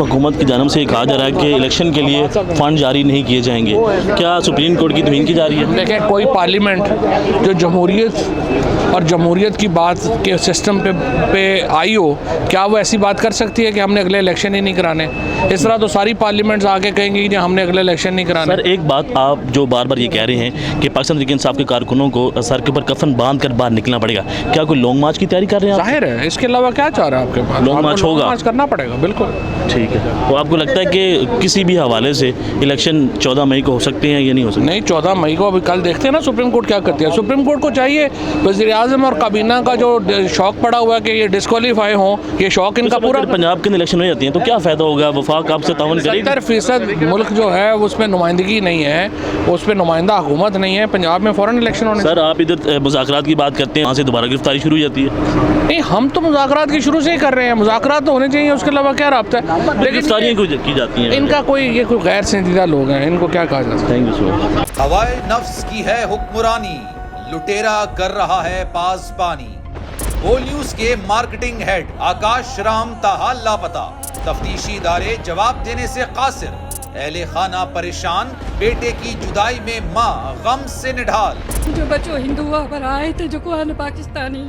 حکومت کی جانب سے یہ کہا جا رہا ہے کہ الیکشن کے لیے فنڈ جاری نہیں کیے جائیں گے، کیا سپریم کورٹ کی توہین کی جا رہی ہے؟ دیکھیں، کوئی پارلیمنٹ جو جمہوریت اور جمہوریت کی بات کے سسٹم پہ آئی ہو، کیا وہ ایسی بات کر سکتی ہے کہ ہم نے اگلے الیکشن ہی نہیں کرانے؟ اس طرح تو ساری پارلیمنٹس آ کے کہیں گی کہ ہم نے اگلے الیکشن نہیں کرانے۔ سر ایک بات آپ جو بار بار یہ کہہ رہے ہیں کہ پاکستان تحریک انصاف کے کارکنوں کو سر کے اوپر کفن باندھ کر باہر نکلنا پڑے گا، کیا کوئی لانگ مارچ کی تیاری کر رہے ہیں آپ؟ ظاہر ہے، اس کے علاوہ کیا چاہ رہا ہے آپ کے پاس؟ لانگ مارچ ہوگا، لانگ مارچ کرنا پڑے گا، بالکل ٹھیک ہے۔ تو آپ کو لگتا ہے کہ کسی بھی حوالے سے الیکشن 14 مئی کو ہو سکتے ہیں یا نہیں ہو سکتے؟ نہیں، 14 مئی کو ابھی کل دیکھتے ہیں نا سپریم کورٹ کیا کرتی ہے۔ سپریم کورٹ کو چاہیے وزیر اعظم اور کابینہ کا جو شوق پڑا ہوا ہے کہ یہ ڈسکوالیفائی ہوں، یہ شوق ان کا پورا۔ پنجاب کے الیکشن ہو جاتی ہیں تو کیا فائدہ ہوگا؟ وفاق آپ سے تعاون کرے گی؟ 70% ملک جو ہے اس میں نمائندگی نہیں ہے، اس پہ نمائندہ حکومت نہیں ہے۔ پنجاب میں فوراً الیکشن ہونے۔ سر آپ ادھر مذاکرات کی بات کرتے ہیں، وہاں سے دوبارہ گرفتاری شروع ہو جاتی ہے۔ نہیں، ہم تو مذاکرات کی شروع سے ہی کر رہے ہیں، مذاکرات تو ہونے چاہیے، اس کے علاوہ کیا رابطہ ہے؟ لیکن گرفتاریاں کی جاتی ہیں، ان کا یہ کوئی غیر سنجیدہ لوگ ہیں، ان کو کیا کہا جا سکتا ہے؟ تھینک یو سو مچ۔ ہوائے نفس کی ہے حکمرانی، لٹیرا کر رہا ہے پاسبانی۔ بول نیوز کے مارکیٹنگ ہیڈ آکاش رام تاحال لاپتہ، تفتیشی ادارے جواب دینے سے قاصر۔ اہل خانہ پریشان، بیٹے کی جدائی میں ماں غم سے نڈھال۔ جو بچو ہندو پر آئے تھے جو کو پاکستانی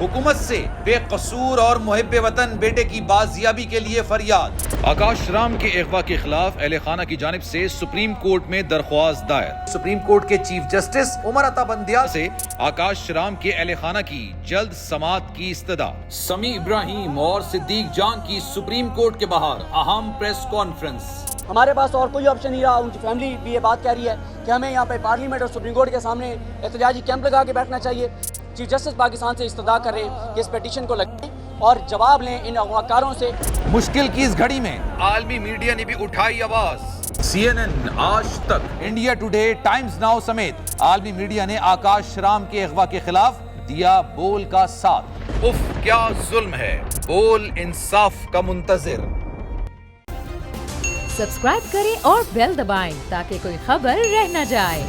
حکومت سے بے قصور اور محب وطن بیٹے کی بازیابی کے لیے فریاد۔ آکاش رام کے اغوا کے خلاف اہل خانہ کی جانب سے سپریم کورٹ میں درخواست دائر۔ سپریم کورٹ کے چیف جسٹس عمر عطا بندیا سے آکاش رام کے اہل خانہ کی جلد سماعت کی استدعا۔ سمیع ابراہیم اور صدیق جان کی سپریم کورٹ کے باہر اہم پریس کانفرنس۔ ہمارے پاس اور کوئی آپشن نہیں رہا۔ ان کی فیملی بھی یہ بات کہہ رہی ہے کہ ہمیں یہاں پہ پارلیمنٹ اور سپریم کورٹ کے سامنے احتجاجی کیمپ لگا کے بیٹھنا چاہیے۔ چیف جسٹس پاکستان سے استدعا کر رہے ہیں کہ اس پیٹیشن کو لگائیں اور جواب لیں ان اغواکاروں سے۔ مشکل کی اس گھڑی میں عالمی میڈیا نے بھی اٹھائی آواز۔ CNN، آج تک، انڈیا ٹوڈے، ٹائمز ناؤ سمیت عالمی میڈیا نے آکاش رام کے اغوا کے خلاف دیا بول کا ساتھ۔ اف کیا ظلم ہے، بول انصاف کا منتظر۔ سبسکرائب کریں اور بیل دبائیں تاکہ کوئی خبر رہ نہ جائے۔